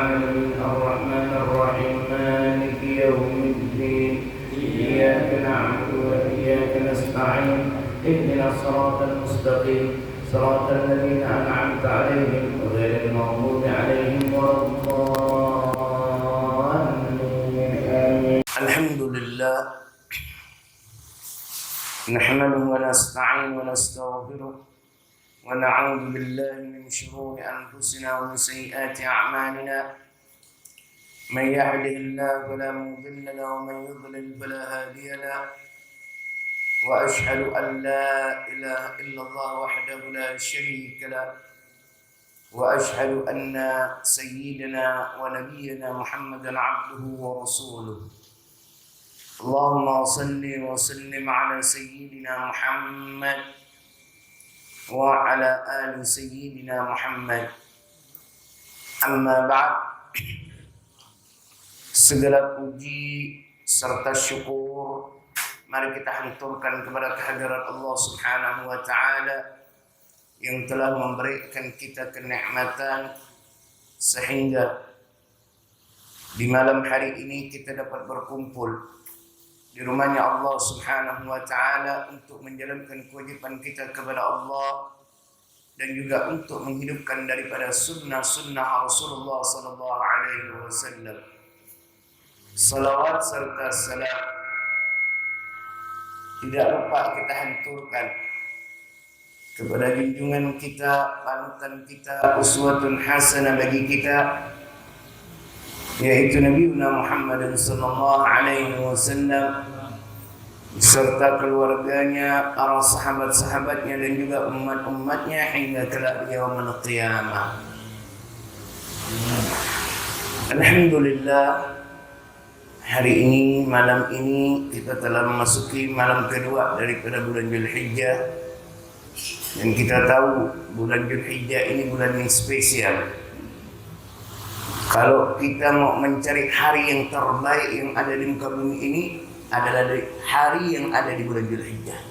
العالمين الرحمن الرحيم مالك يوم الدين إياك نعبد وإياك نستعين اهدنا الصراط المستقيم صراط الذين أنعمت عليهم غير المغضوب عليهم ولا الضالين آمين. الحمد لله نحمده ونستعين ونستغفره ونعوذ بالله من شرور أنفسنا ومن سيئات أعمالنا من يهده الله فلا مضل له ومن يضلل فلا هادي له وأشهد أن لا إله إلا الله وحده لا شريك له وأشهد أن سيدنا ونبينا محمدا عبده ورسوله اللهم صل وسلم على سيدنا محمد وعلى آل سيدنا محمد. Amma ba'd. Segala puji serta syukur mari kita haturkan kepada kehadirat Allah Subhanahu wa taala yang telah memberikan kita kenikmatan sehingga di malam hari ini kita dapat berkumpul di rumahnya Allah Subhanahu wa taala untuk menjalankan kewajiban kita kepada Allah dan juga untuk menghidupkan daripada sunnah-sunnah Rasulullah sallallahu alaihi wasallam. Salawat serta salam tidak lupa kita haturkan kepada junjungan kita, panutan kita, uswatun hasanah bagi kita, yaitu Nabi Muhammad sallallahu alaihi wasallam beserta keluarganya, para sahabat-sahabatnya dan juga umat-umatnya hingga kelak yaumul qiyamah. Alhamdulillah, hari ini, malam ini kita telah memasuki malam kedua daripada bulan Dzulhijjah. Dan kita tahu bulan Dzulhijjah ini bulan yang spesial. Kalau kita mau mencari hari yang terbaik yang ada di muka bumi ini adalah dari hari yang ada di bulan Dzulhijjah,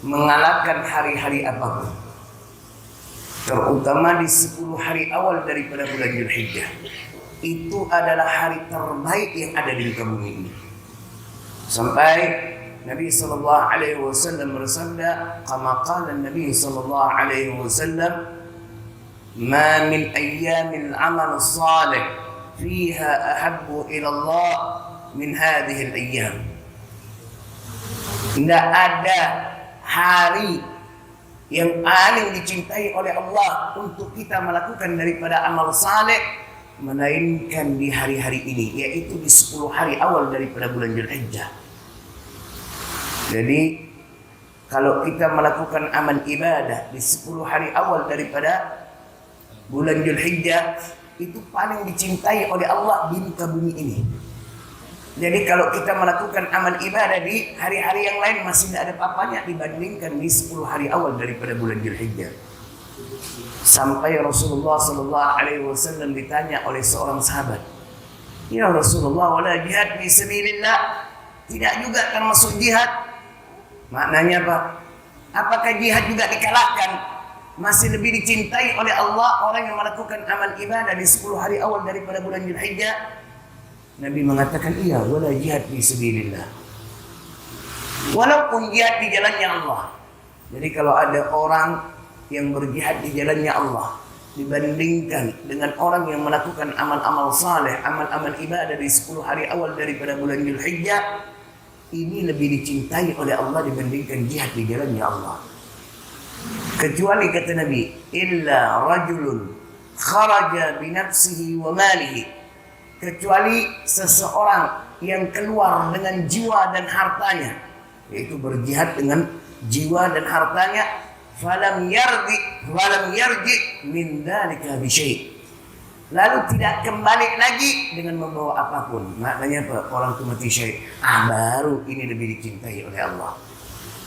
mengalahkan hari-hari apapun, terutama di 10 hari awal daripada bulan Dzulhijjah. Itu adalah hari terbaik yang ada di muka bumi ini. Sampai Nabi sallallahu alaihi wasallam bersabda, kama qala Nabi sallallahu alaihi wasallam, ma min ayyamil amal salih fiha ahabbu ila Allah min hadhihi al-ayyam. Tidak ada hari yang paling dicintai oleh Allah untuk kita melakukan daripada amal saleh melainkan di hari-hari ini, yaitu di 10 hari awal daripada bulan Dzulhijjah. Jadi kalau kita melakukan amal ibadah di 10 hari awal daripada bulan Dzulhijjah, itu paling dicintai oleh Allah di muka bumi ini. Jadi kalau kita melakukan amal ibadah di hari-hari yang lain masih tidak ada apa-apanya dibandingkan di 10 hari awal daripada bulan Dzulhijjah. Sampai Rasulullah sallallahu alaihi wasallam ditanya oleh seorang sahabat, "Ya Rasulullah, wala jihad fi sabilillah?" Tidak juga termasuk jihad. Maknanya apa? Apakah jihad juga dikalahkan? Masih lebih dicintai oleh Allah orang yang melakukan amal ibadah di 10 hari awal daripada bulan Dzulhijjah? Nabi mengatakan, iya, wala jihad fi sabilillah. Walaupun jihad di jalannya Allah. Jadi kalau ada orang yang berjihad di jalannya Allah dibandingkan dengan orang yang melakukan amal-amal saleh, amal-amal ibadah di 10 hari awal daripada bulan Dzulhijjah, ini lebih dicintai oleh Allah dibandingkan jihad di jalannya Allah. Kecuali kata Nabi, illa rajulun kharaja binafsihi wa malihi, kecuali seseorang yang keluar dengan jiwa dan hartanya, yaitu berjihad dengan jiwa dan hartanya, falam yarji min dzalika bi syai', lalu tidak kembali lagi dengan membawa apapun. Maknanya apa? Orang itu mati syahid, baru ini lebih dicintai oleh Allah.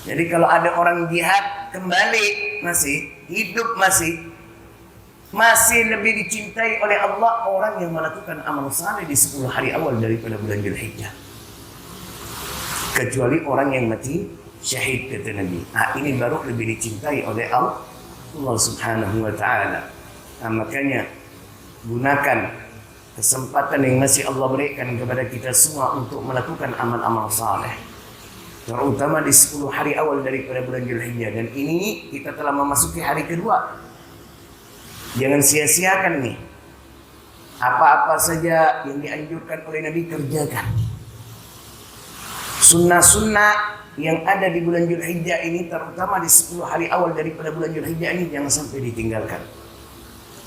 Jadi kalau ada orang jihad kembali masih hidup, masih lebih dicintai oleh Allah orang yang melakukan amal saleh di 10 hari awal daripada bulan Dzulhijjah. Kecuali orang yang mati syahid, kata Nabi. Ini baru lebih dicintai oleh Allah Subhanahu wa ta'ala. Makanya gunakan kesempatan yang masih Allah berikan kepada kita semua untuk melakukan amal-amal saleh, terutama di 10 hari awal daripada bulan Dzulhijjah. Dan ini kita telah memasuki hari kedua. Jangan sia-siakan nih. Apa-apa saja yang dianjurkan oleh Nabi kerjakan. Sunnah-sunnah yang ada di bulan Dzulhijjah ini, terutama di 10 hari awal daripada bulan Dzulhijjah ini, jangan sampai ditinggalkan.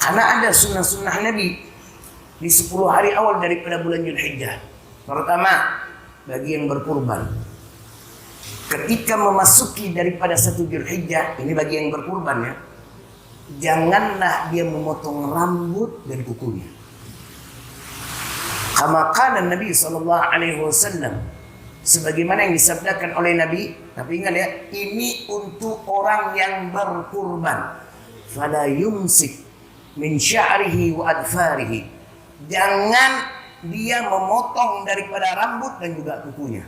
Karena ada sunnah-sunnah Nabi di 10 hari awal daripada bulan Dzulhijjah. Pertama, bagi yang berkurban. Ketika memasuki daripada 1 Dzulhijjah, ini bagi yang berkurban ya, janganlah dia memotong rambut dan kukunya. Kama qala Nabi SAW, sebagaimana yang disabdakan oleh Nabi. Tapi ingat ya, ini untuk orang yang berkurban. Fala yumsik min sya'rihi wa adfarihi. Jangan dia memotong daripada rambut dan juga kukunya.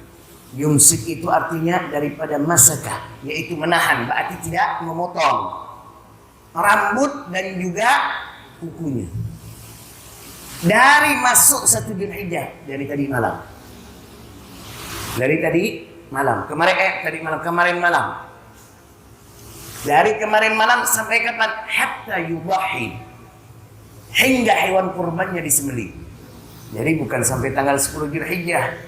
Yumsik itu artinya daripada masakah, yaitu menahan, berarti tidak memotong rambut dan juga kukunya. Dari masuk 1 Dzulhijjah, dari tadi malam. Dari tadi malam, kemarin malam. Dari kemarin malam sampai kapan? Hatta yudahi, hingga hewan kurbannya disembelih. Jadi bukan sampai tanggal 10 Dzulhijjah,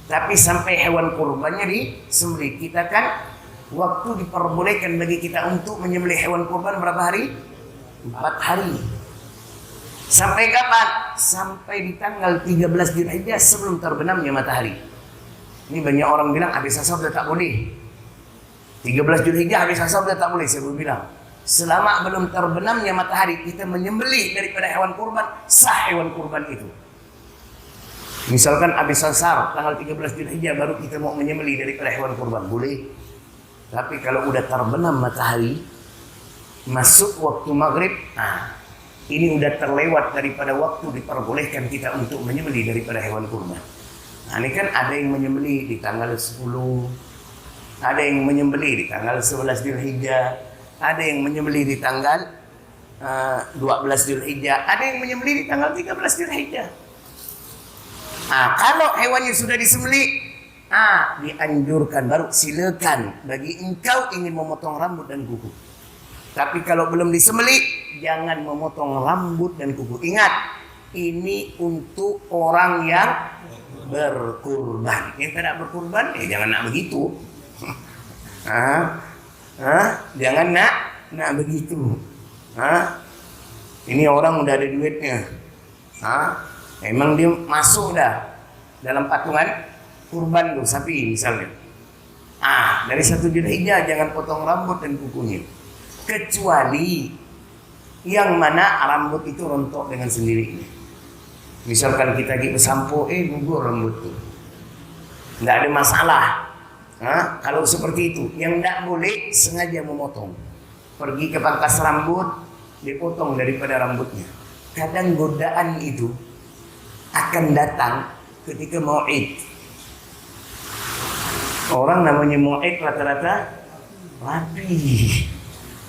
tapi sampai hewan kurbannya disembelih. Kita kan waktu diperbolehkan bagi kita untuk menyembelih hewan kurban berapa hari? 4 hari. Sampai kapan? Sampai di tanggal 13 Dzulhijjah sebelum terbenamnya matahari. Ini banyak orang bilang habis asar sudah tak boleh. 13 Dzulhijjah habis asar sudah tak boleh. Saya bilang, selama belum terbenamnya matahari kita menyembelih daripada hewan kurban, sah hewan kurban itu. Misalkan habis asar tanggal 13 Dzulhijjah baru kita mau menyembelih daripada hewan kurban, boleh. Tapi kalau udah terbenam matahari, masuk waktu maghrib, ini udah terlewat daripada waktu diperbolehkan kita untuk menyembelih daripada hewan kurban. Nah, ini kan ada yang menyembelih di tanggal 10, ada yang menyembelih di tanggal 11 Dzulhijjah, ada yang menyembelih di tanggal 12 Dzulhijjah, ada yang menyembelih di tanggal 13 Dzulhijjah. Kalau hewannya sudah disembelih, dianjurkan, baru silakan bagi engkau ingin memotong rambut dan kuku. Tapi kalau belum disembelih, jangan memotong rambut dan kuku. Ingat, ini untuk orang yang berkurban. Yang tidak berkurban, jangan nak begitu. Jangan nak begitu. Ini orang udah ada duitnya. Emang dia masuk dah dalam patungan kurban tuh sapi misalnya. Dari 1 Dzulhijjah jangan potong rambut dan kukunya. Kecuali yang mana rambut itu rontok dengan sendirinya. Misalkan kita pergi bersampo, gugur rambut tuh, nggak ada masalah. Kalau seperti itu, yang nggak boleh sengaja memotong. Pergi ke pangkas rambut, dipotong daripada rambutnya. Kadang godaan itu akan datang ketika mau'id. Orang namanya mau'id rata-rata rapi.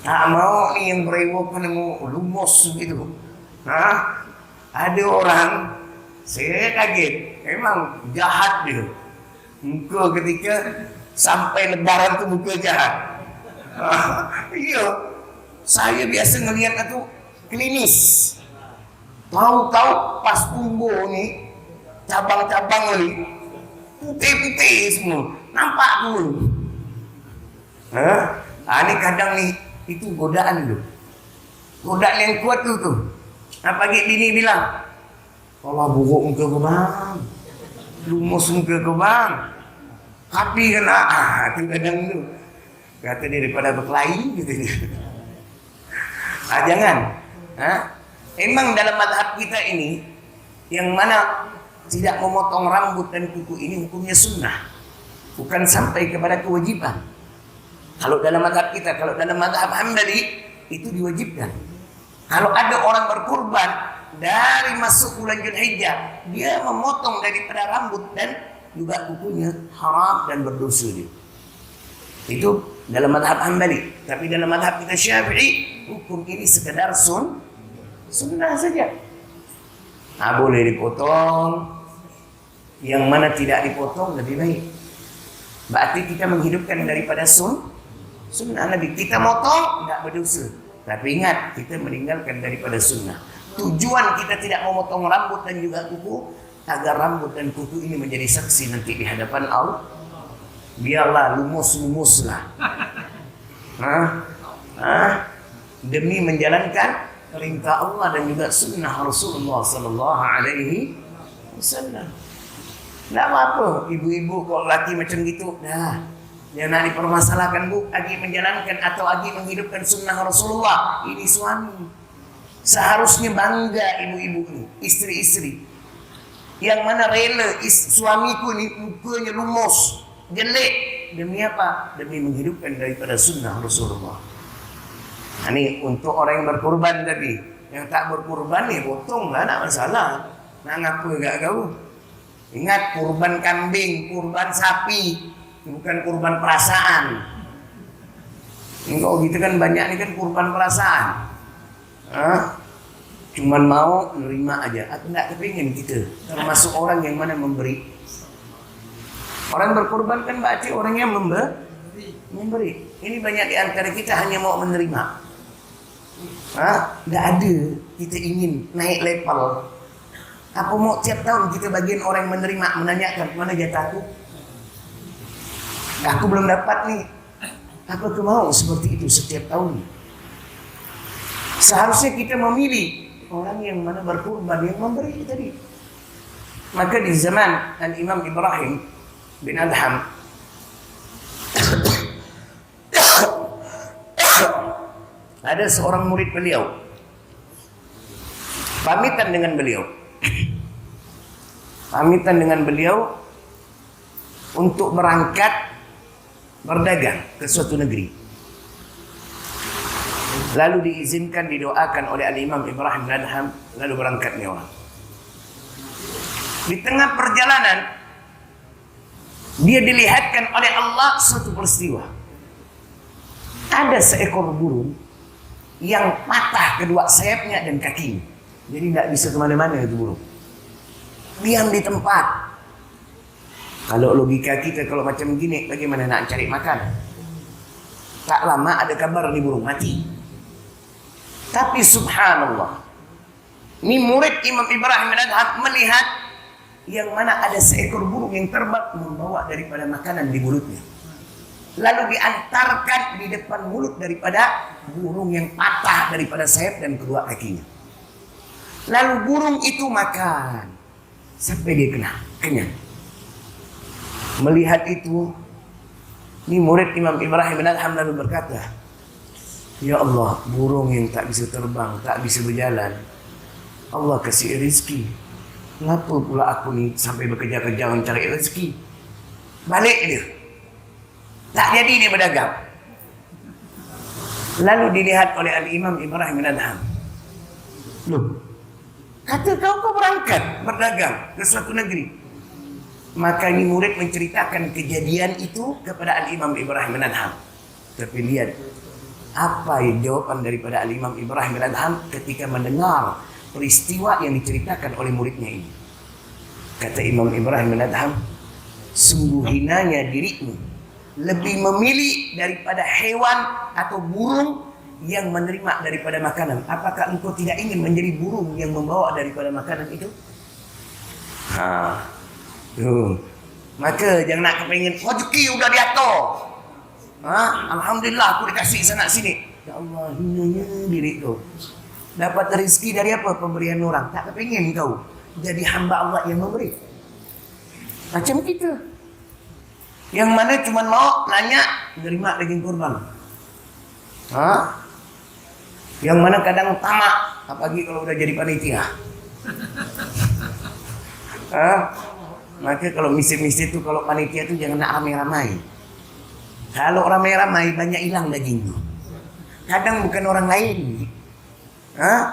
Tak mau nih yang berewok menemu lumos gitu. Ada orang, saya kaget, memang jahat dia. Muka ketika sampai lebaran tu muka jahat. Iya, saya biasa ngelihat itu klinis. Tahu-tahu pas tumbuh ni cabang-cabang ni putih-putih semua, nampak dulu. Ini kadang ni itu godaan tu, godaan yang kuat tu. Pagi bini bilang, kalau buruk muka kau bang, lumus muka kau bang, tapi kena tu kadang tu. Kata dia daripada berkelahi gitu. Jangan. Emang dalam mazhab kita ini yang mana tidak memotong rambut dan kuku ini hukumnya sunnah, bukan sampai kepada kewajiban. Kalau dalam mazhab kita, kalau dalam mazhab Hambali itu diwajibkan. Kalau ada orang berkurban dari masuk bulan Dzulhijjah, dia memotong daripada rambut dan juga kukunya, haram dan berdosa dia. Itu dalam mazhab Hambali. Tapi dalam mazhab kita Syafi'i, hukum ini sekedar sunnah saja. Boleh dipotong. Yang mana tidak dipotong lebih baik. Berarti kita menghidupkan daripada sunnah Nabi. Kita motong tidak berdosa. Tapi ingat, kita meninggalkan daripada sunnah. Tujuan kita tidak mau motong rambut dan juga kuku, agar rambut dan kuku ini menjadi saksi nanti di hadapan Allah. Biarlah lumus-lumuslah. Demi menjalankan perintah Allah dan juga sunnah Rasulullah sallallahu alaihi wasallam. Tidak apa-apa, ibu-ibu kalau laki macam gitu, jangan dipermasalahkan bu, lagi menjalankan atau lagi menghidupkan sunnah Rasulullah. Ini suami. Seharusnya bangga ibu-ibu ini, istri-istri. Yang mana rela suamiku ini mukanya lumus, jelek. Demi apa? Demi menghidupkan daripada sunnah Rasulullah. Ini untuk orang yang berkorban tadi. Yang tak berkorban ya potong lah, tak masalah. Nak ngapa gak kau? Ingat, kurban kambing, kurban sapi, bukan kurban perasaan. Kalau gitu kan banyak nih kan kurban perasaan. Cuman mau nerima aja. Aku nggak kepingin kita termasuk orang yang mana memberi. Orang berkorban kan berarti orang yang memberi. Ini banyak di antara kita hanya mau menerima. Nggak ada kita ingin naik level. Apa mau tiap tahun kita bagian orang yang menerima, menanyakan mana jatahku? Aku belum dapat nih. Apa kau mau seperti itu setiap tahun? Seharusnya kita memilih orang yang mana berkorban, yang memberi tadi. Maka di zaman Al-Imam Ibrahim bin Adham ada seorang murid beliau pamitan dengan beliau untuk berangkat berdagang ke suatu negeri. Lalu diizinkan, didoakan oleh Al-Imam Ibrahim bin Adham, lalu berangkatnya orang. Di tengah perjalanan dia dilihatkan oleh Allah suatu peristiwa. Ada seekor burung yang patah kedua sayapnya dan kakinya. Jadi tidak bisa kemana-mana itu burung. Diam di tempat. Kalau logika kita kalau macam gini, bagaimana nak cari makan? Tak lama ada kabar di burung mati. Tapi subhanallah, ini murid Imam Ibrahim bin Adham melihat yang mana ada seekor burung yang terbang membawa daripada makanan di mulutnya. Lalu diantarkan di depan mulut daripada burung yang patah daripada sayap dan kedua kakinya. Lalu burung itu makan sampai dia kenyang. Melihat itu, ini murid Imam Ibrahim bin Adham lalu berkata, ya Allah, burung yang tak bisa terbang, tak bisa berjalan, Allah kasih rezeki. Kenapa pula aku ni sampai bekerja-kerja mencari rezeki? Balik dia. Tak jadi dia berdagang. Lalu dilihat oleh Al-Imam Ibrahim bin Adham. Loh, kata kau berangkat berdagang ke suatu negeri. Maka ini murid menceritakan kejadian itu kepada Al-Imam Ibrahim bin Adham. Tapi lihat apa jawaban daripada Al-Imam Ibrahim bin Adham ketika mendengar peristiwa yang diceritakan oleh muridnya ini. Kata Imam Ibrahim bin Adham, sungguh hinanya dirimu lebih memilih daripada hewan atau burung yang menerima daripada makanan. Apakah engkau tidak ingin menjadi burung yang membawa daripada makanan itu? Tuh. Maka jangan nak kepingin rezeki udah diatur. Alhamdulillah aku dikasih sana sini. Ya Allah, hinanya diri tu. Dapat rezeki dari apa? Pemberian orang. Tak kepingin kau jadi hamba Allah yang memberi. Macam kita. Yang mana cuma mau nanya menerima daging kurban. Yang mana kadang tamak, apalagi kalau udah jadi panitia. Maka kalau misi-misi itu, kalau panitia itu jangan nak ramai-ramai. Kalau ramai-ramai banyak hilang dagingnya. Kadang bukan orang lain.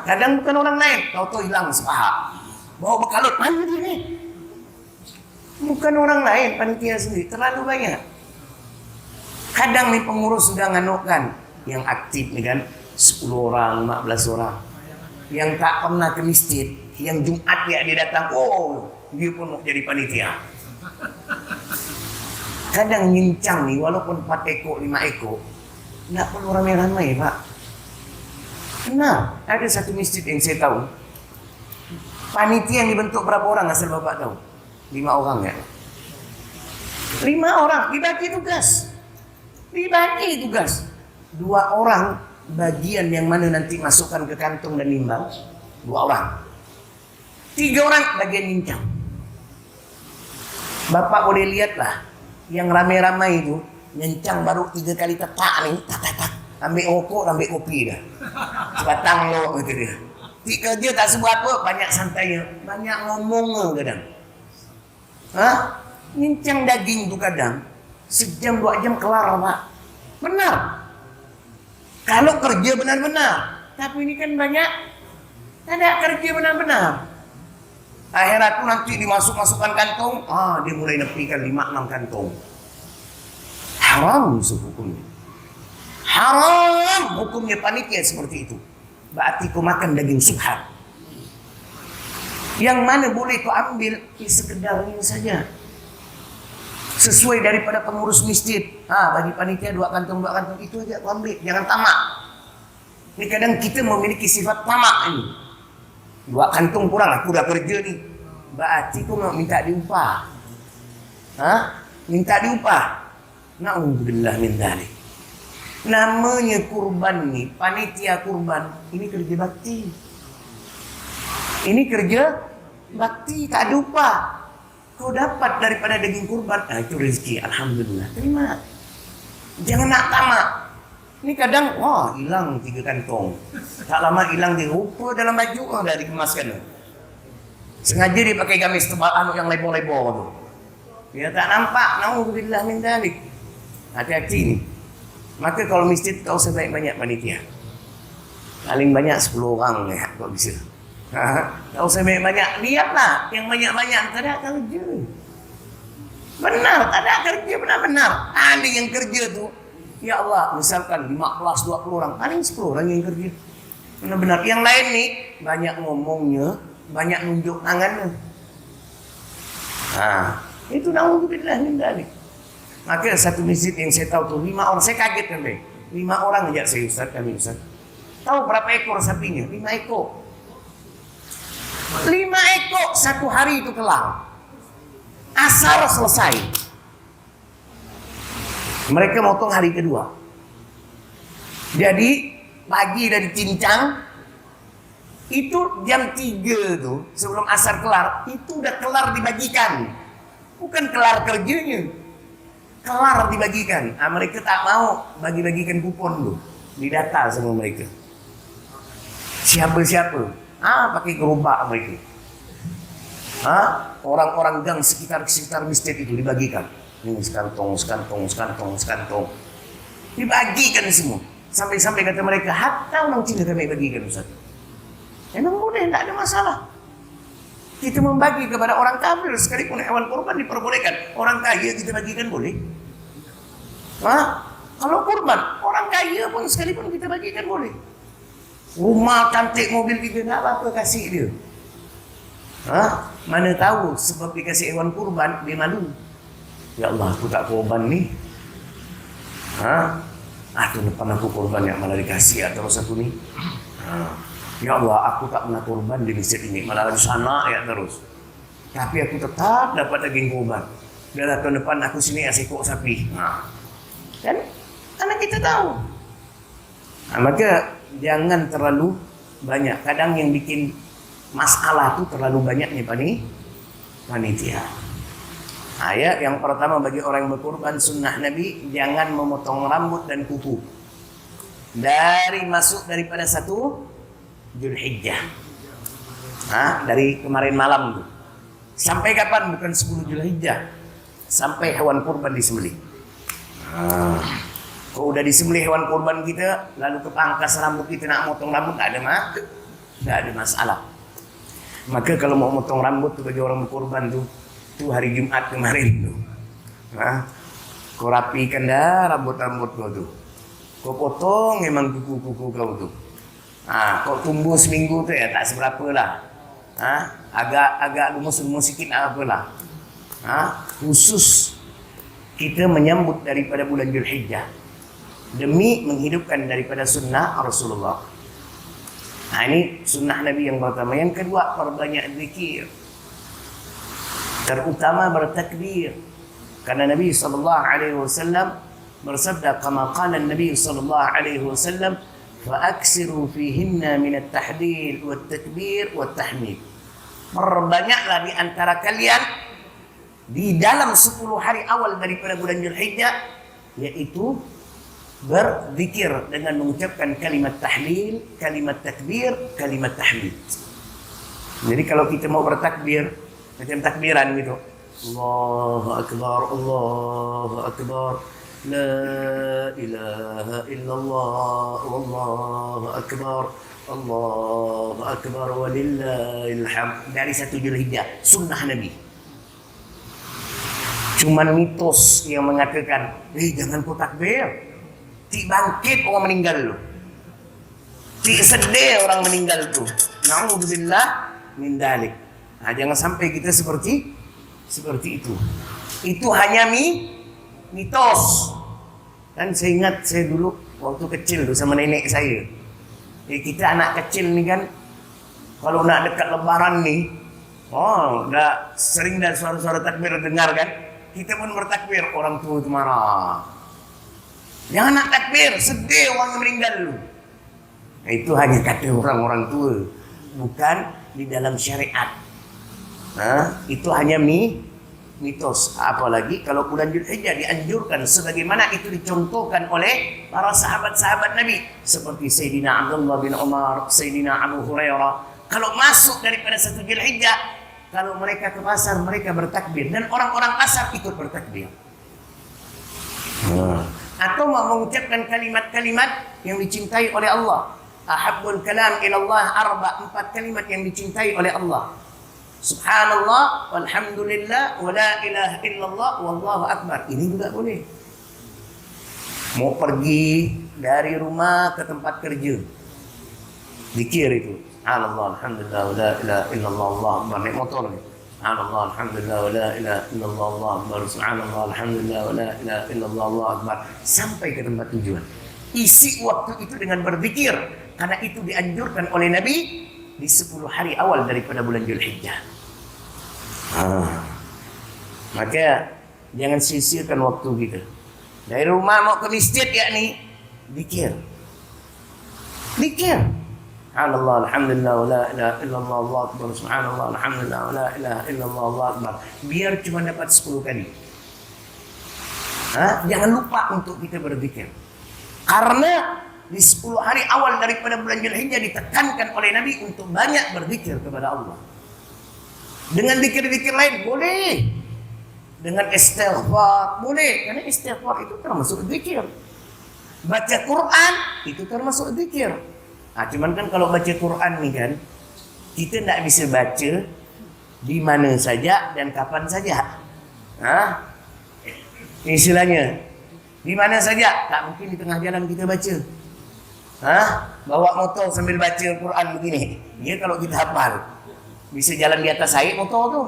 Kadang bukan orang lain. Tahu-tahu hilang sepaha. Bawa bekalut, mana dia ni? Bukan orang lain, panitia sendiri. Terlalu banyak. Kadang nih pengurus sudah nganukan. Yang aktif nih kan 10 orang, 15 orang. Yang tak pernah ke masjid Yang Jumat ya dia datang, oh dia pun mau jadi panitia. Kadang nyincang nih, walaupun 4 ekor, 5 ekor, nggak perlu ramai-ramai Pak. Nah, ada satu masjid yang saya tahu, panitia yang dibentuk berapa orang asal Bapak tahu? 5 orang ya. 5 orang dibagi tugas. 2 orang bagian yang mana nanti masukkan ke kantong dan nimbang. 2 orang. 3 orang bagian nyincang. Bapak boleh lihatlah. Yang ramai-ramai itu nyencang baru 3 kali tetak nih, tak. Ambil rokok, ambil kopi dah. Sebatang lo gitu dia. Kerja tak sebuat apa, banyak santainya, banyak ngomong kadang. Hah? Nyencang daging tu kadang 1 jam 2 jam kelar Pak. Benar. Kalau kerja benar-benar. Tapi ini kan banyak tidak kerja benar-benar. Akhirat tu nanti dimasukkan kantong, dia mulai nepikan 5-6 kantong. Haram hukumnya. Haram hukumnya panitia seperti itu. Berarti kau makan daging subhat. Yang mana boleh kau ambil sekedarnya saja. Sesuai daripada pengurus masjid. Bagi panitia 2 kantong itu aja kau ambil. Jangan tamak. Ini kadang kita memiliki sifat tamak ini. 2 kantong kurang, aku udah kerja nih. Berarti kau mau minta diupah. Minta diupah. Na'udzubillah min dzalik. Namanya kurban nih, panitia kurban. Ini kerja bakti. Ini kerja bakti, tak ada upah. Kau dapat daripada daging kurban, itu rezeki, alhamdulillah. Terima. Jangan nak tamak. Ini kadang, hilang 3 kantong. Tak lama hilang dia rupa dalam baju, dah dikemaskan. Sengaja dia pakai gamis tebal yang lebor-lebor tu. Dia tak nampak, na'udzubillah min dzalik. Hati-hati ni. Maka kalau masjid kau sebanyak-banyak panitia. Paling banyak 10 orang ya, kau bisa. Kau sebanyak-banyak, lihatlah yang banyak-banyak tak ada kerja. Benar, tak ada kerja benar-benar. Ada yang kerja tu, ya Allah, misalkan 15-20 orang, paling 10 orang yang kerja. Benar-benar. Yang lain nih banyak ngomongnya, banyak nunjuk tangannya. Itu na'udzubillah min dzalik. Maka satu masjid yang saya tahu tuh 5 orang, saya kaget kan 5 orang aja saya Ustaz. Tahu berapa ekor sapinya? 5 ekor. 5 ekor 1 hari itu kelar. Asar selesai. Mereka motong hari kedua. Jadi pagi dari cincang itu jam 3 tuh sebelum asar kelar itu udah kelar dibagikan. Bukan kelar kerjanya. Kelar dibagikan. Mereka tak mau bagi-bagikan kupon tuh. Didata sama mereka. Siapa-siapa. Pakai gerobak mereka. Orang-orang gang sekitar masjid itu dibagikan. Ini sekantong. Dibagikan semua. Sampai-sampai kata mereka, hatta orang Cina kami bagikan Ustaz. Memang boleh, tidak ada masalah. Kita membagi kepada orang kafir sekalipun hewan kurban diperbolehkan. Orang kaya kita bagikan boleh. Kalau kurban orang kaya pun sekalipun kita bagikan boleh. Rumah cantik, mobil kita nak apa kasih dia. Mana tahu sebab dikasih hewan kurban dia malu. Ya Allah, aku tak kurban ni. Tu depan aku kurban yang malah dikasih terus aku ni. Ya Allah, aku tak pernah kurban di masjid ini, malah di sana ya terus. Tapi aku tetap dapat daging kurban. Dan tahun depan aku sini sekok sapi. Kan? Karena kita tahu. Maka jangan terlalu banyak. Kadang yang bikin masalah itu terlalu banyaknya panitia. Ayat yang pertama bagi orang yang berkurban sunnah Nabi, jangan memotong rambut dan kuku. Daripada 1 Zulhijjah. Dari kemarin malam tuh. Sampai kapan? Bukan 10 Zulhijjah. Sampai hewan kurban disembelih. Kalau udah disembelih hewan kurban kita, lalu kepangkas rambut kita nak motong rambut, tak ada masalah. Maka kalau mau motong rambut tuh bagi orang berkurban tuh hari Jumat kemarin tuh. Kau rapikan dah rambut-rambut kau tuh. Kau potong memang kuku-kuku kau tuh. Kau tumbuh seminggu tuh ya tak seberapa lah. Agak lumus-lumus sikit apalah. Khusus kita menyambut daripada bulan Zulhijjah demi menghidupkan daripada sunnah Rasulullah. Ini sunnah Nabi yang pertama. Yang kedua, perbanyak zikir, terutama bertakbir. Karena Nabi SAW bersabda, kama qala Nabi SAW, fa'aksiru fihinna minat tahdil wa takbir wa tahmid. Perbanyaklah di antara kalian di dalam 10 hari awal daripada bulan Zulhijjah, yaitu berzikir dengan mengucapkan kalimat tahlil, kalimat takbir, kalimat tahmid. Jadi kalau kita mau bertakbir macam takbiran gitu, Allahu Akbar, Allahu Akbar, La ilaha illallah, Wallahu Akbar, Allahu Akbar, walillahil hamd. Dari 1 Zulhijjah, sunnah Nabi. Cuman mitos yang mengatakan, jangan kau takbir, ti bangkit orang meninggal lu, ti sedih orang meninggal tu. Na'udzubillah min dalik. Jangan sampai kita seperti itu. Itu hanya mitos. Dan saya ingat saya dulu waktu kecil tu sama nenek saya. Kita anak kecil ni kan, kalau nak dekat lebaran ni, dah sering dah suara-suara takbir dengar kan. Kita pun bertakbir, orang tua itu marah. Jangan nak takbir, sedih orang yang meninggal lu. Itu hanya kata orang-orang tua, bukan di dalam syariat. Itu hanya mitos. Apalagi kalau bulan Zulhijjah dianjurkan sebagaimana itu dicontohkan oleh para sahabat-sahabat Nabi, seperti Sayyidina Abdullah bin Umar, Sayyidina Abu Hurairah. Kalau masuk daripada 1 Zulhijjah, kalau mereka ke pasar, mereka bertakbir, dan orang-orang pasar ikut bertakbir. Atau mau mengucapkan kalimat-kalimat yang dicintai oleh Allah. Ahabbul kalam ilallah 4 kalimat yang dicintai oleh Allah. Subhanallah, walhamdulillah, wa la ilaha illallah, wallahu akbar. Ini juga boleh. Mau pergi dari rumah ke tempat kerja, zikir itu. Subhanallah, alhamdulillah, wa la ilaha illallah, Allah akbar. Naik motor ni, subhanallah, alhamdulillah, wa la ilaha illallah, Allah akbar. Subhanallah, alhamdulillah, wa la ilaha illallah, Allah akbar. Sampai ke tempat tujuan. Isi waktu itu dengan berzikir, karena itu dianjurkan oleh Nabi di 10 hari awal daripada bulan Zulhijjah. Maka jangan sia-siakan waktu kita. Dari rumah mau ke masjid yakni zikir. Subhanallah, alhamdulillah, wa la ilaha illallah, Allah akbar. Subhanallah, alhamdulillah, wa la ilaha illallah, Allah akbar. Biar cuma dapat 10 kali. Jangan lupa untuk kita berzikir. Karena di 10 hari awal daripada bulan Zulhijjah ditekankan oleh Nabi untuk banyak berzikir kepada Allah. Dengan zikir-zikir lain boleh. Dengan istighfar boleh. Karena istighfar itu termasuk zikir. Baca Quran itu termasuk zikir. Cuman kan kalau baca Quran ni kan, kita tak bisa baca di mana saja dan kapan saja. Istilahnya, di mana saja. Tak mungkin di tengah jalan kita baca. Bawa motor sambil baca Quran begini. Dia kalau kita hafal, bisa jalan di atas air motor tu.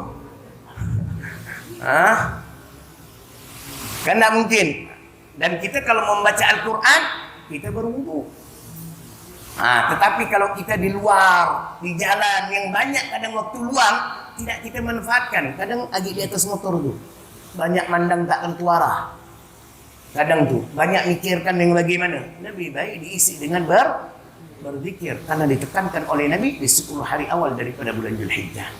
Kan tak mungkin. Dan kita kalau membaca Al-Quran, kita berwudu. Tetapi kalau kita di luar, di jalan yang banyak kadang waktu luang, tidak kita manfaatkan. Kadang lagi di atas motor tu, banyak mandang takkan tuara. Kadang tu banyak mikirkan yang bagaimana. Lebih baik diisi dengan berzikir, karena ditekankan oleh Nabi di 10 hari awal daripada bulan Zulhijjah.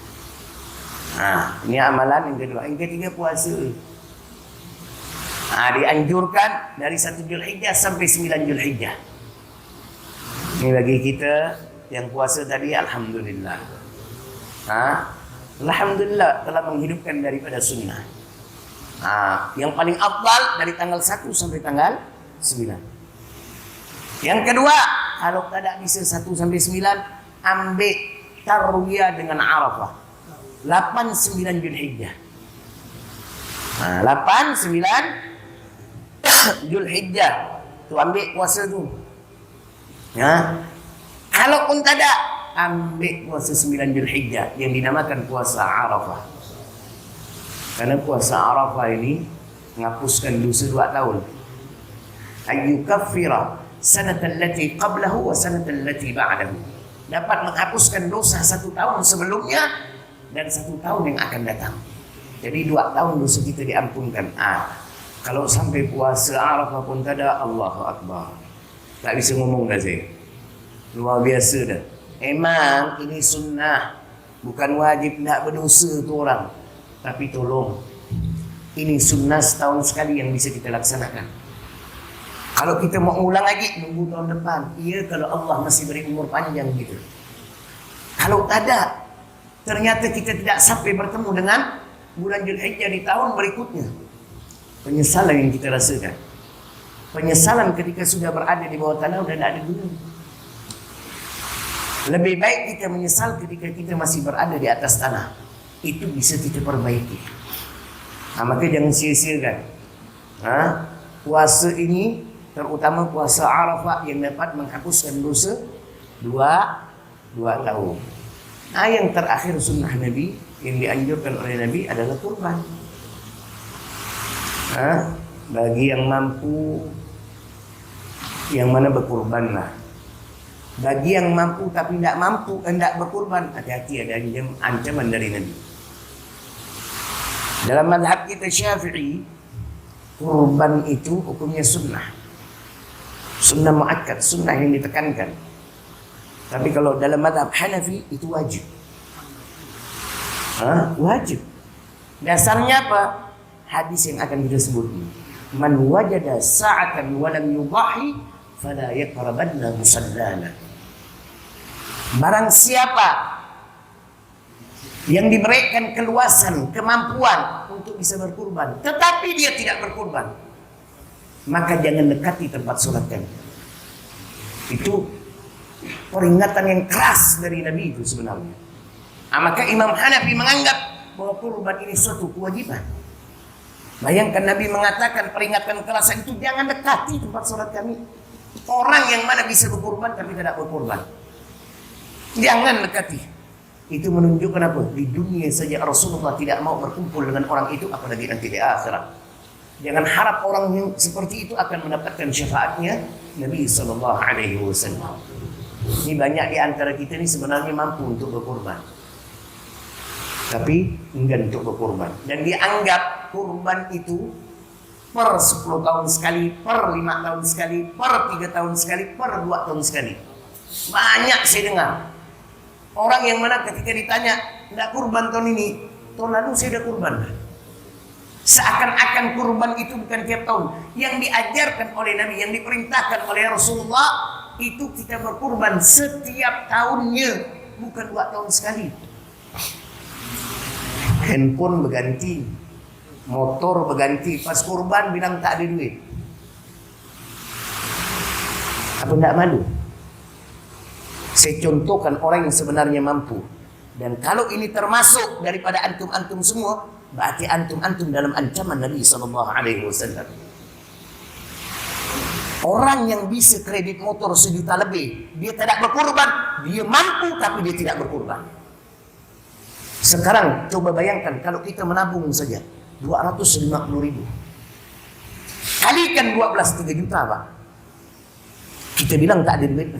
Ini amalan yang kedua. Yang ketiga, puasa. Dianjurkan dari 1 Zulhijjah sampai 9 Zulhijjah. Ini bagi kita yang puasa tadi, alhamdulillah. Alhamdulillah telah menghidupkan daripada sunnah. Yang paling afdal dari tanggal 1 sampai tanggal 9. Yang kedua, kalau tidak bisa 1 sampai 9, ambil tarwiyah dengan Arafah. 8, 9 Zulhijjah. 8, 9 Zulhijjah. Tu ambil puasa tu. Kalau pun tak ada, ambil puasa 9 Zulhijjah yang dinamakan puasa Arafah. Karena puasa Arafah ini menghapuskan dosa 2 tahun. Ayyukaffira sanatan allati qablahu wa sanatan allati ba'dahu. Dapat menghapuskan dosa 1 tahun sebelumnya dan 1 tahun yang akan datang. Jadi 2 tahun dosa kita diampunkan. Kalau sampai puasa Arafah pun tak ada, Allahu Akbar. Tak bisa ngomong dah saya. Luar biasa dah. Emang ini sunnah, bukan wajib nak berdosa tu orang. Tapi tolong, ini sunnah setahun sekali yang bisa kita laksanakan. Kalau kita mau ulang lagi, nunggu tahun depan. Iya, kalau Allah masih beri umur panjang gitu. Kalau tak ada, ternyata kita tidak sampai bertemu dengan bulan Zulhijjah di tahun berikutnya. Penyesalan yang kita rasakan. Penyesalan ketika sudah berada di bawah tanah dan ada gunung. Lebih baik kita menyesal ketika kita masih berada di atas tanah. Itu bisa kita perbaiki. Maka jangan sia-siakan. Puasa ini, terutama puasa Arafah yang dapat menghapuskan dosa 2 tahun. Yang terakhir sunnah Nabi yang dianjurkan oleh Nabi adalah kurban. Bagi yang mampu, yang mana berkurbanlah. Bagi yang mampu tapi tidak mampu, hendak berkurban, hati-hati, ada ancaman dari Nabi. Dalam mazhab kita Syafi'i, kurban itu hukumnya sunnah. Sunnah muakkad, sunnah yang ditekankan. Tapi kalau dalam mazhab Hanafi itu wajib. Wajib. Dasarnya apa? Hadis yang akan kita sebut ini. Man wajada sa'atan wa lam yudahi fala yaqrabanna musallana. Barang siapa yang diberikan keluasan, kemampuan untuk bisa berkurban, tetapi dia tidak berkurban, maka jangan dekati tempat sholat kami. Itu peringatan yang keras dari Nabi itu sebenarnya. Maka Imam Hanafi menganggap bahwa kurban ini suatu kewajiban. Bayangkan Nabi mengatakan peringatan keras itu, jangan dekati tempat sholat kami. Orang yang mana bisa berkurban tapi tidak berkurban, jangan dekati. Itu menunjukkan apa? Di dunia saja Rasulullah tidak mau berkumpul dengan orang itu, apalagi nanti di akhirat. Jangan harap orang yang seperti itu akan mendapatkan syafaatnya Nabi SAW. Ini banyak di antara kita ini sebenarnya mampu untuk berkurban, tapi enggan untuk berkurban. Dan dianggap kurban itu per 10 tahun sekali, per 5 tahun sekali, per 3 tahun sekali, per 2 tahun sekali. Banyak saya dengar orang yang mana ketika ditanya, tidak kurban tahun ini, tahun lalu saya sudah kurban. Seakan-akan kurban itu bukan tiap tahun. Yang diajarkan oleh Nabi, yang diperintahkan oleh Rasulullah, itu kita berkurban setiap tahunnya, bukan 2 tahun sekali. Handphone berganti, motor berganti, pas kurban bilang tak ada duit. Apa tidak malu? Saya contohkan orang yang sebenarnya mampu. Dan kalau ini termasuk daripada antum-antum semua, berarti antum-antum dalam ancaman Nabi SAW. Orang yang bisa kredit motor 1 juta lebih, dia tidak berkurban. Dia mampu tapi dia tidak berkurban. Sekarang coba bayangkan kalau kita menabung saja 250.000. Kalikan 12, 3 juta Pak. Kita bilang tak ada duit.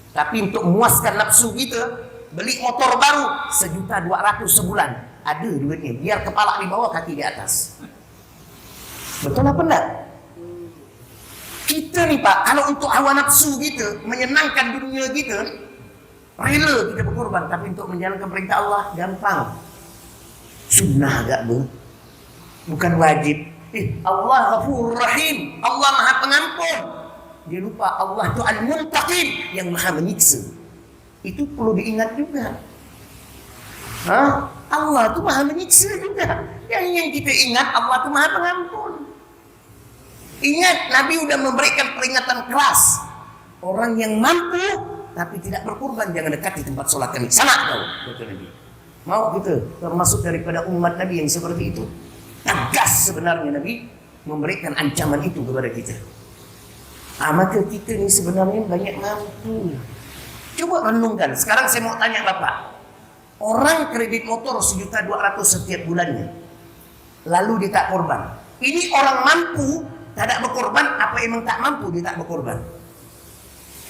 Tapi untuk memuaskan nafsu kita, beli motor baru 1.200.000 sebulan. Ada duitnya, biar kepala di bawah, kaki di atas. Betul apa enggak? Kita nih Pak, kalau untuk hawa nafsu kita, menyenangkan dunia kita, rela kita berkorban. Tapi untuk menjalankan perintah Allah, gampang. Sunnah agak bukan wajib. Allah Ghafurur Rahim, Allah Maha Pengampun. Dia lupa Allah itu Al-Muntaqim, yang Maha Menyiksa. Itu perlu diingat juga. Allah itu Maha Menyiksa juga. Yang kita ingat, Allah itu Maha Pengampun. Ingat, Nabi sudah memberikan peringatan keras. Orang yang mampu tapi tidak berkurban, jangan dekat di tempat sholat kami. Sama kau, kata Nabi. Mau kita termasuk daripada umat Nabi yang seperti itu? Tegas sebenarnya Nabi memberikan ancaman itu kepada kita. Maka kita ni sebenarnya banyak mampu. Coba renungkan. Sekarang saya mau tanya Bapak. Orang kredit motor 1.200.000 setiap bulannya. Lalu dia tak korban. Ini orang mampu tidak berkorban, apa emang tak mampu dia tak berkorban?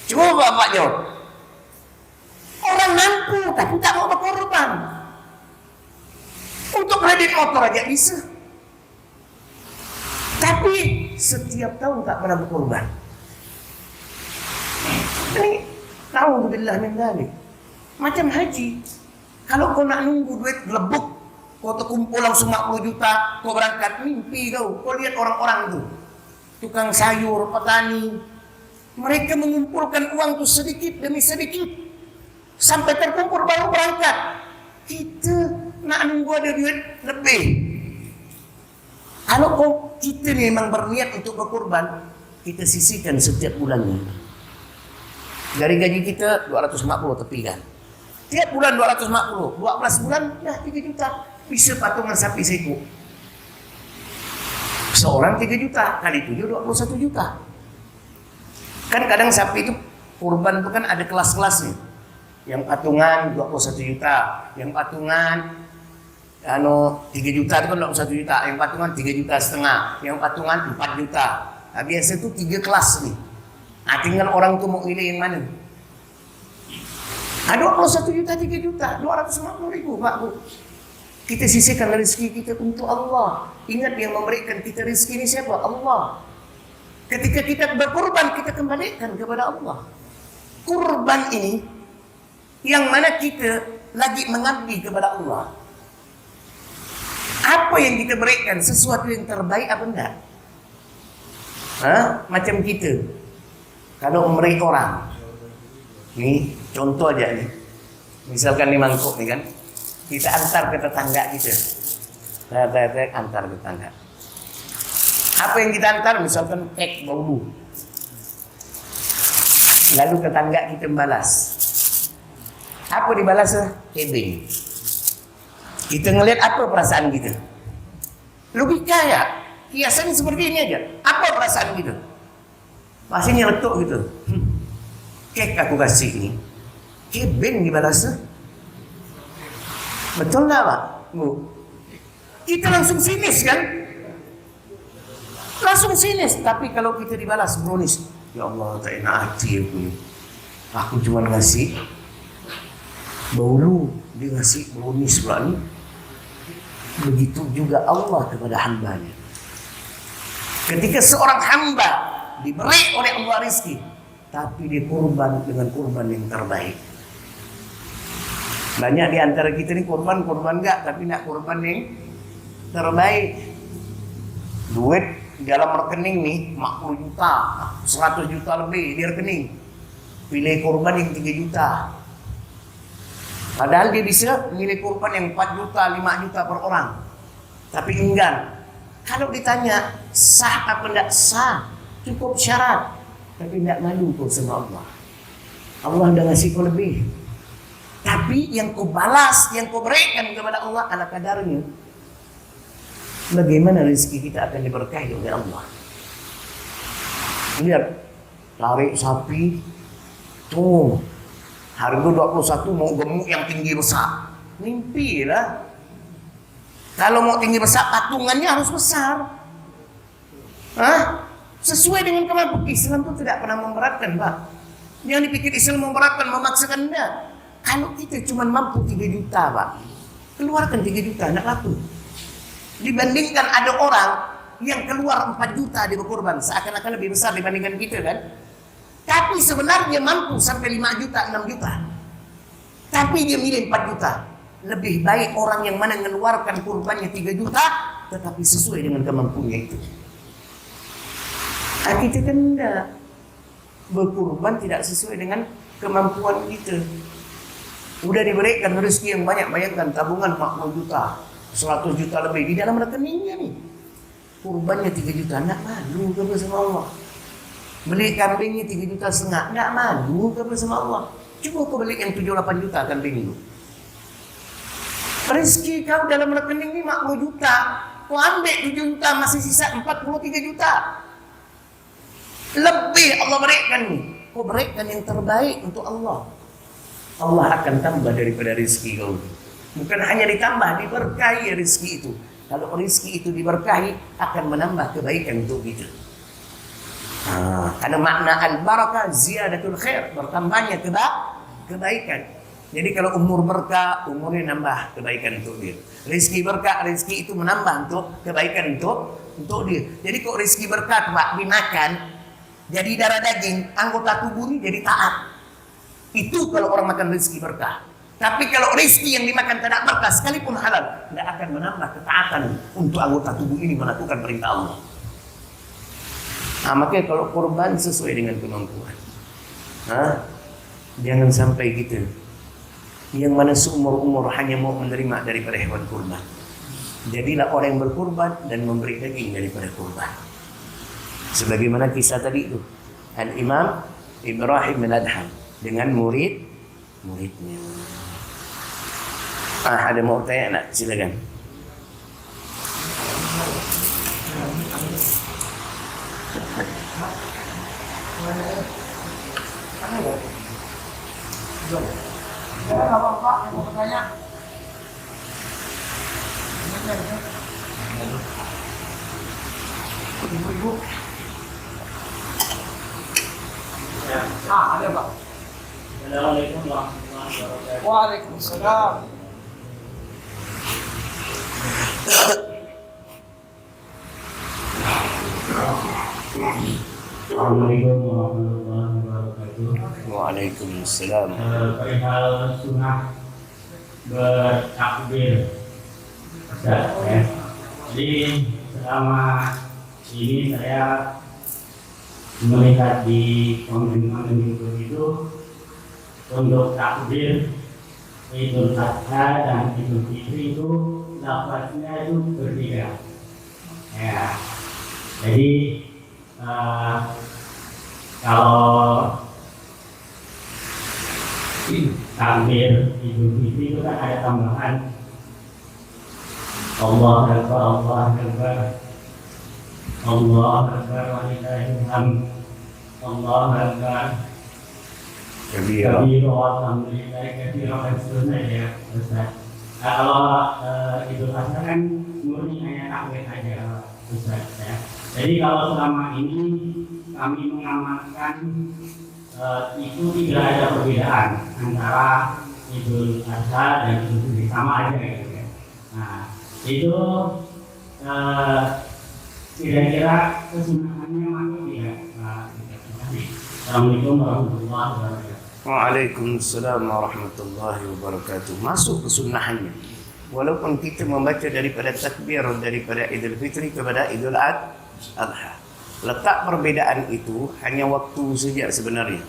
Coba Bapak jawab. Orang mampu tapi tak mau berkorban. Untuk kredit motor aja bisa. Tapi setiap tahun tak pernah berkorban. Ini na'udzubillah min dzalik. Macam haji. Kalau kau nak nunggu duit gelebuk, kau terkumpul langsung 50 juta, kau berangkat, mimpi kau. Kau lihat orang-orang tu, tukang sayur, petani, mereka mengumpulkan uang tu sedikit demi sedikit sampai terkumpul baru berangkat. Kita nak nunggu ada duit lebih. Kalau kita ni memang berniat untuk berkorban, kita sisihkan setiap bulannya. Dari gaji kita 250 tepikan. Tiap bulan 250, 12 bulan dah 3 juta. Bisa patungan sapi seekor. Seorang 3 juta, kali 7 21 juta. Kan kadang sapi itu kurban itu kan ada kelas-kelasnya. Yang patungan 21 juta, yang patungan 3 juta itu kan 21 juta, yang patungan 3 juta setengah, yang patungan 4 juta. Nah, biasa itu 3 kelas nih. Nah, tinggal orang tuh mau pilih yang mana. Nah, 21 juta, 3 juta, 250.000 Pak Bu. Kita sisihkan rezeki kita untuk Allah. Ingat yang memberikan kita rezeki ini siapa? Allah. Ketika kita berkorban, kita kembalikan kepada Allah. Kurban ini yang mana kita lagi mengabdi kepada Allah. Apa yang kita berikan sesuatu yang terbaik apa enggak? Macam kita kalau memberi orang, nih contoh aja nih, misalkan di mangkuk nih kan, kita antar ke tetangga kita, antar ke tetangga. Apa yang kita antar? Misalkan kek bau, lalu tetangga kita membalas. Apa dibalas? Kebing. Kita ngelihat apa perasaan kita? Logika ya, kiasan seperti ini aja. Apa perasaan kita? Masih nyeletuk gitu. Kek aku kasih ini, kebing dibalas. Betul nggak Pak? Bu, kita langsung sinis kan? Langsung sinis. Tapi kalau kita dibalas bronis, ya Allah tak enak hati aku. Aku cuma ngasih bau, dia ngasih bronis pula nih. Begitu juga Allah kepada hambanya. Ketika seorang hamba diberi oleh Allah rizki, tapi dia kurban dengan kurban yang terbaik. Banyak di antara kita ini kurban enggak, tapi nak kurban yang terbaik. Duit dalam rekening nih 40 juta, 100 juta lebih di rekening. Pilih kurban yang 3 juta. Padahal dia bisa milih kurban yang 4 juta, 5 juta per orang. Tapi enggan. Kalau ditanya sah apa enggak sah, cukup syarat. Tapi enggak malu kau sama Allah. Allah udah ngasih kau lebih. Tapi yang kau balas, yang kau berikan kepada Allah ala kadarnya. Bagaimana rezeki kita akan diberkahi oleh Allah. Lihat, tarik sapi, tuh harga 21 mau gemuk yang tinggi besar. Mimpi lah. Kalau mau tinggi besar, patungannya harus besar. Sesuai dengan kemampuan. Islam itu tidak pernah memberatkan, Pak. Yang dipikir Islam memberatkan, memaksakan enggak. Kalau kita cuma mampu 3 juta, Pak, keluarkan 3 juta, enggak laku. Dibandingkan ada orang yang keluar 4 juta di berkorban, seakan-akan lebih besar dibandingkan kita kan. Tapi sebenarnya mampu sampai 5 juta, 6 juta. Tapi dia milih 4 juta. Lebih baik orang yang mana mengeluarkan kurbannya 3 juta, tetapi sesuai dengan kemampuannya itu. Kita kan tidak. Berkurban tidak sesuai dengan kemampuan kita. Udah diberikan rezeki yang banyak, bayangkan tabungan 40 juta, 100 juta lebih di dalam rekeningnya nih. Kurbannya 3 juta, nak malu kepada sama Allah. Beli kambingnya 3 juta setengah, nggak malu kepada sama Allah. Coba kau beli yang 7-8 juta kambing itu. Rezeki kau dalam rekening ini 40 juta, kau ambil 7 juta, masih sisa 43 juta. Lebih Allah berikan nih. Kau berikan yang terbaik untuk Allah. Allah akan tambah daripada rezeki kau. Bukan hanya ditambah, diberkahi rezeki itu. Kalau rezeki itu diberkahi, akan menambah kebaikan untuk kita. Karena makna al-barakah ziyadatul khair, bertambahnya kebaikan. Jadi kalau umur berkah, umurnya nambah kebaikan untuk dia. Rezeki berkah, rezeki itu menambah untuk kebaikan untuk dia. Jadi kok rezeki berkah Pak dimakan, jadi darah daging, anggota tubuh ini jadi taat. Itu kalau orang makan rezeki berkah. Tapi kalau rezeki yang dimakan tidak berkah sekalipun halal, tidak akan menambah ketaatan untuk anggota tubuh ini melakukan perintah Allah. Makanya kalau korban sesuai dengan kemampuan. Jangan sampai gitu. Yang mana seumur-umur hanya mau menerima daripada hewan kurban. Jadilah orang yang berkurban dan memberi daging daripada kurban. Sebagaimana kisah tadi itu. Al-Imam Ibrahim bin Adham dengan muridnya. Ada mau tanya nak? Silakan. Pak, yang mau bertanya. Ibu-ibu. Ada Pak. Assalamualaikum warahmatullahi wabarakatuh. Waalaikumsalam. Assalamualaikum warahmatullahi wabarakatuh. Waalaikumsalam. Perihal sunnah bertakbir, Ustaz, ya. Jadi selama ini saya melihat di komen-komen YouTube itu untuk takbir Idul Adha dan Idul Fitri itu lafaznya itu berbeda. Ya. Jadi kalau takbir Idul Fitri itu kan ada tambahan Allah Akbar, Allah Akbar, Allah Akbar, walillahil hamd, Allah Akbar, kabira, alhamdulillah, kabira, dan seterusnya ya Ustaz. Kalau Idul Adha kan murni hanya takbir aja Ustaz ya. Jadi kalau selama ini kami mengamalkan itu tidak ada perbedaan antara Idul Adha dan Idul Fitri, sama aja gitu ya. Nah itu kira-kira kesunahannya masuk tidak? Assalamualaikum warahmatullahi wabarakatuh. Waalaikumsalam warahmatullahi wabarakatuh. Masuk kesunahannya. Walaupun kita membaca daripada takbir daripada Idul Fitri kepada Idul Adha. Letak perbedaan itu hanya waktu saja sebenarnya.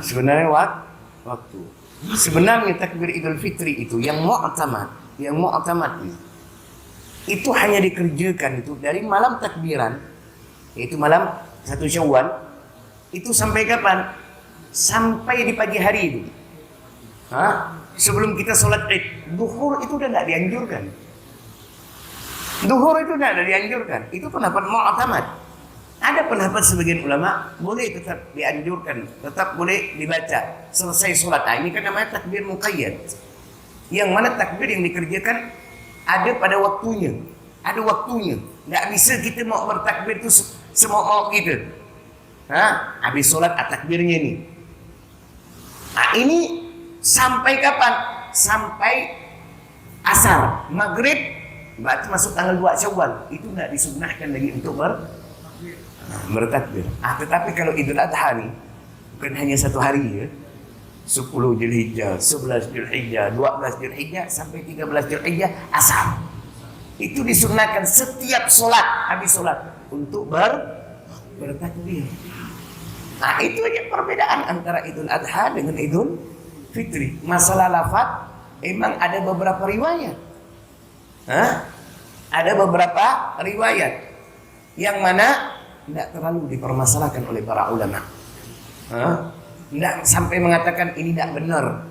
Sebenarnya waktu. Sebenarnya takbir Idul Fitri itu yang mu'tamad itu hanya dikerjakan itu dari malam takbiran, yaitu malam 1 Syawal, itu sampai kapan? Sampai di pagi hari itu. Sebelum kita sholat Id, duhur itu udah tidak dianjurkan. Duhur itu tidak dianjurkan. Itu pendapat mu'tamad. Ada pendapat sebagian ulama boleh tetap dianjurkan, tetap boleh dibaca selesai sholat. Ini kan namanya takbir muqayyad. Yang mana takbir yang dikerjakan ada pada waktunya. Ada waktunya. Nggak bisa kita mau bertakbir itu semau kita. Habis sholat takbirnya ini. Ini sampai kapan? Sampai asar, maghrib, berarti masuk tanggal 2 Syawal. Itu nggak disunnahkan lagi untuk bertakbir. Tetapi kalau Idul Adha nih, bukan hanya 1 hari ya. 10 Zulhijjah, 11 Zulhijjah, 12 Zulhijjah sampai 13 Zulhijjah asar. Itu disunnahkan setiap sholat, habis sholat untuk bertakbir. Itu aja perbedaan antara Idul Adha dengan Idul Fitri. Masalah lafaz emang ada beberapa riwayat. Ada beberapa riwayat yang mana tidak terlalu dipermasalahkan oleh para ulama. Tidak sampai mengatakan ini tidak benar.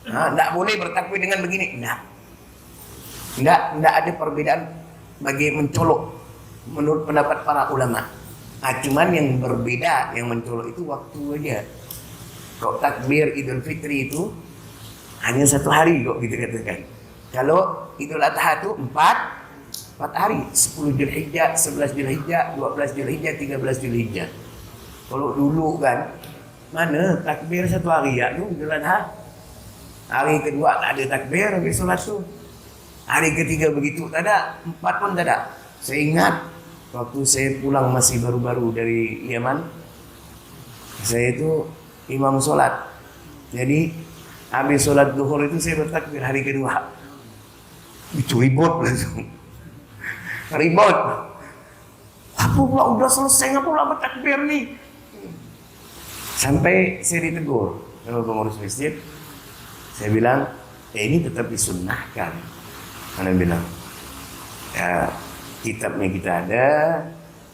Tidak boleh bertakbir dengan begini. Tidak ada perbedaan bagi mencolok menurut pendapat para ulama. Cuman yang berbeda, yang mencolok itu waktu aja. Kok takbir Idul Fitri itu hanya 1 hari kok kita katakan. Kalau Idul Adha itu 4 hari, 10 Zulhijjah, 11 Zulhijjah, 12 Zulhijjah, 13 Zulhijjah. Kalau dulu kan, mana takbir 1 hari ya tu Idul Adha. Hari kedua tak ada takbir habis solat tu. Hari ketiga begitu tak ada, 4 pun tak ada. Saya ingat waktu saya pulang masih baru-baru dari Yaman, saya itu imam solat. Jadi habis solat zuhur itu saya bertakbir hari kedua. Itu ribut langsung. Ribut. Apa pula udah selesai, ngapa pula bertakbir nih? Sampai saya ditegur sama pengurus masjid. Saya bilang, ini tetap disunnahkan. Mana bilang, ya kitabnya kita ada,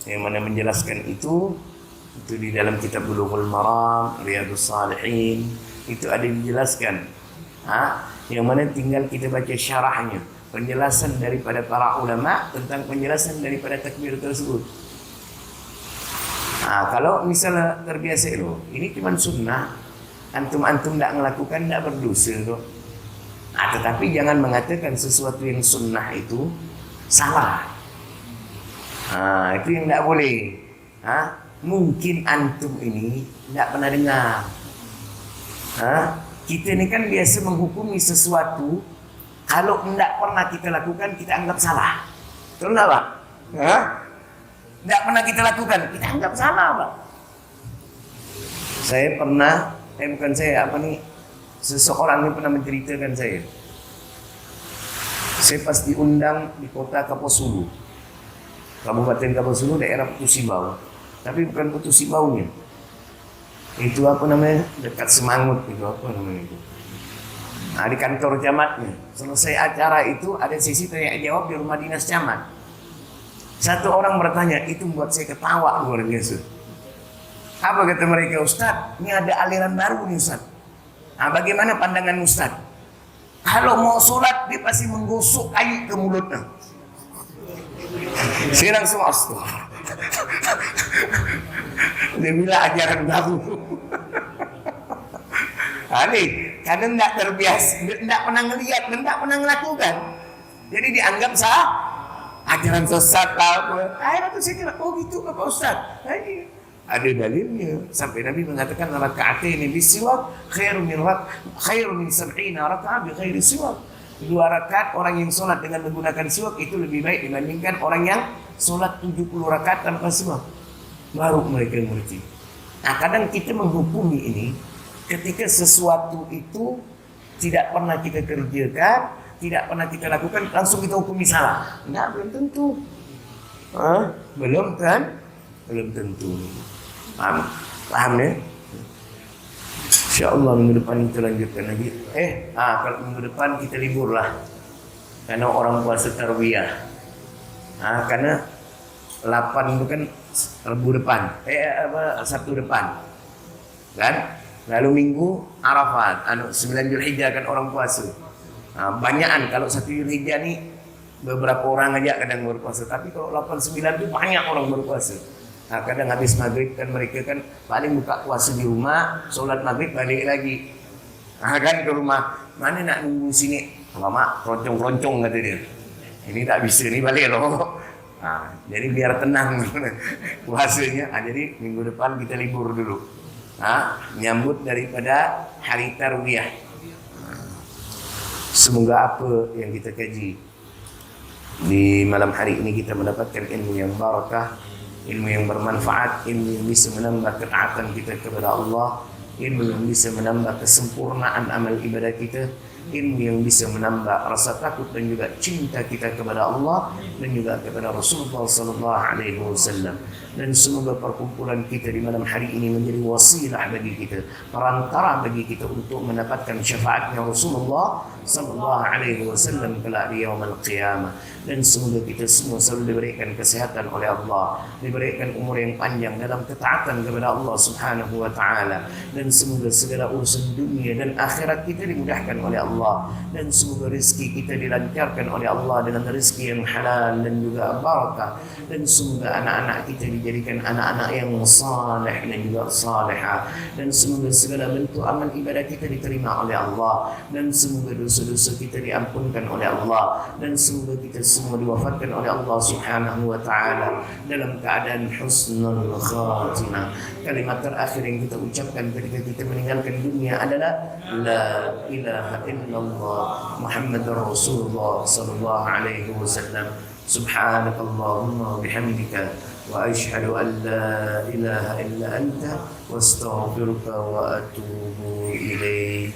yang mana menjelaskan itu di dalam kitab Bulughul Maram, Riyadhus Shalihin, itu ada dijelaskan. Yang mana tinggal kita baca syarahnya, penjelasan daripada para ulama tentang penjelasan daripada takbir tersebut. Kalau misalnya terbiasa itu, ini cuma sunnah, antum-antum tidak melakukan tidak berdosa tu. Tetapi jangan mengatakan sesuatu yang sunnah itu salah. Itu yang tidak boleh. Mungkin antum ini tidak pernah dengar. Kita ini kan biasa menghukumi sesuatu, kalau tidak pernah kita lakukan kita anggap salah. Betul tak Pak? Tidak pernah kita lakukan kita anggap salah Pak. Saya pernah, seseorang yang pernah menceritakan saya pas diundang di kota Kaposulu, Kabupaten Kaposulu, daerah Putusibau. Tapi bukan Putusibaunya, itu dekat Semangut, itu itu. Di kantor camatnya. Selesai acara itu ada sesi tanya jawab di rumah dinas camat. Satu orang bertanya, itu membuat saya ketawa luar biasa. Apa kata mereka? Ustaz, ini ada aliran baru nih Ustaz. Bagaimana pandangan Ustaz? Kalau mau sholat dia pasti menggosok kayu ke mulutnya. Saya langsung astagfirullah. Dia bilang ajaran baru. Nih, karena tidak terbiasa, tidak pernah ngelihat dan tidak pernah melakukan, jadi dianggap sah, ajaran sesat lah. Akhirnya tuh saya kira, oh gitu Bapak Ustaz. Ada dalilnya. Sampai Nabi mengatakan raka'ataini bisiwak khairu min 70 raka'ah bi ghairi siwak. 2 rakaat orang yang sholat dengan menggunakan siwak itu lebih baik dibandingkan orang yang sholat 70 rakaat tanpa siwak. Baru mereka mengerti. Kadang kita menghukumi ini ketika sesuatu itu tidak pernah kita kerjakan, tidak pernah kita lakukan, langsung kita hukumi salah. Belum tentu. Belum kan? Belum tentu. Paham ya? InsyaAllah minggu depan kita lanjutkan lagi. Kalau minggu depan kita libur lah, karena orang puasa tarwiyah. Karena 8 itu kan Rabu depan, Sabtu depan, kan? Lalu Minggu Arafat, 9 Zulhijjah kan orang puasa. Banyakan kalau 1 Zulhijjah nih beberapa orang aja kadang berpuasa, tapi kalau 8-9 itu banyak orang berpuasa. Kadang habis maghrib kan mereka kan paling buka puasa di rumah, sholat maghrib balik lagi. Kan ke rumah, mana nak nunggu sini? Lama keroncong-keroncong kata dia. Ini tak bisa, ini balik loh. Jadi biar tenang puasanya. Jadi minggu depan kita libur dulu. Menyambut daripada hari tarwiyah. Semoga apa yang kita kaji di malam hari ini kita mendapatkan ilmu yang barakah, ilmu yang bermanfaat, ilmu yang bisa menambah ketaatan kita kepada Allah, ilmu yang bisa menambah kesempurnaan amal ibadah kita, ilmu yang bisa menambah rasa takut dan juga cinta kita kepada Allah dan juga kepada Rasulullah sallallahu alaihi wasallam. Dan semoga perkumpulan kita di malam hari ini menjadi wasilah bagi kita, perantara bagi kita untuk mendapatkan syafaatnya Rasulullah sallallahu alaihi wasallam kelak di yaumul qiyamah. Dan semoga kita semua selalu diberikan kesehatan oleh Allah, diberikan umur yang panjang dalam ketaatan kepada Allah Subhanahu wa taala, dan semoga segala urusan dunia dan akhirat kita dimudahkan oleh Allah Allah, dan semoga rezeki kita dilancarkan oleh Allah dengan rezeki yang halal dan juga barakah, dan semoga anak-anak kita dijadikan anak-anak yang saleh dan juga salihah, dan semoga segala bentuk amal ibadah kita diterima oleh Allah, dan semoga dosa-dosa kita diampunkan oleh Allah, dan semoga kita semua diwafatkan oleh Allah Subhanahu wa taala dalam keadaan husnul khatimah. Kalimat terakhir yang kita ucapkan ketika kita meninggalkan dunia adalah la ilaha illallah Muhammadur Rasulullah sallallahu alaihi wasallam. Subhanakallahumma wa bihamdika wa asyhadu an la ilaha illa anta wa astaghfiruka wa atubu ilaik.